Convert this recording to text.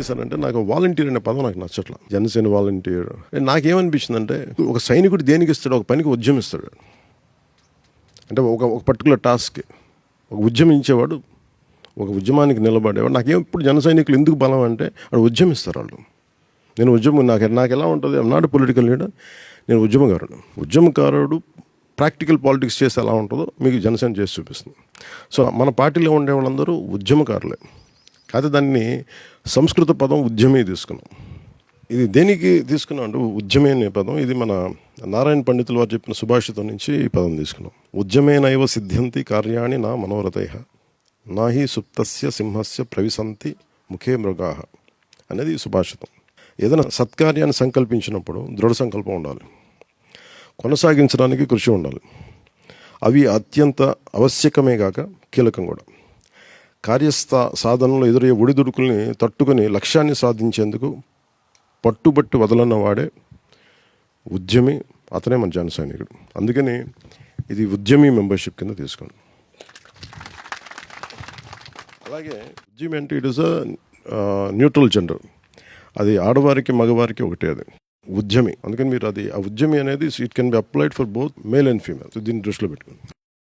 చేశానంటే నాకు వాలంటీర్ అనే పదం నాకు నచ్చట్లా. జనసేన వాలంటీర్ నాకేమనిపించిందంటే ఒక సైనికుడు దేనికి ఇస్తాడు, ఒక పనికి ఉద్యమిస్తాడు. అంటే ఒక పర్టికులర్ టాస్క్ ఒక ఉద్యమించేవాడు, ఒక ఉద్యమానికి నిలబడేవాడు. నాకేం ఇప్పుడు జన సైనికులు ఎందుకు బలం అంటే వాడు ఉద్యమిస్తారు. వాళ్ళు నేను ఉద్యమం నాకు ఎలా ఉంటుంది, ఐఎమ్ నాట్ పొలిటికల్ లీడర్, నేను ఉద్యమకారుడు ప్రాక్టికల్ పాలిటిక్స్ చేస్తే ఎలా ఉంటుందో మీకు జనసేన చేసి చూపిస్తుంది. సో మన పార్టీలో ఉండే వాళ్ళందరూ ఉద్యమకారులే. కాకపోతే దాన్ని సంస్కృత పదం ఉద్యమే తీసుకున్నాం. ఇది దేనికి తీసుకున్నాం అంటే ఉద్యమే అనే పదం ఇది మన నారాయణ పండితులు వారు చెప్పిన సుభాషితం నుంచి ఈ పదం తీసుకున్నాం. ఉద్యమేనైవ సిద్ధ్యంతి కార్యాణి నా మనోరథైః నాహి సుప్తస్య సింహస్య ప్రవిశంతి ముఖే మృగాః అనేది ఈ సుభాషితం. ఏదైనా సత్కార్యాన్ని సంకల్పించినప్పుడు దృఢ సంకల్పం ఉండాలి, కొనసాగించడానికి కృషి ఉండాలి. అవి అత్యంత ఆవశ్యకమే కాక కీలకం కూడా. సాధనలో ఎదురయ్యే ఒడిదుడుకుల్ని తట్టుకుని లక్ష్యాన్ని సాధించేందుకు పట్టుబట్టి వదలన్న వాడే ఉద్యమి, అతనే మన జన సైనికుడు. అందుకని ఇది ఉద్యమి మెంబర్షిప్ కింద తీసుకోండి. అలాగే ఉద్యమి అంటే it is a neutral gender, అది ఆడవారికి మగవారికి ఒకటే అది ఉద్యమి. అందుకని మీరు అది ఆ ఉద్యమి అనేది it can be applied for both male and female. దీన్ని దృష్టిలో పెట్టుకోండి.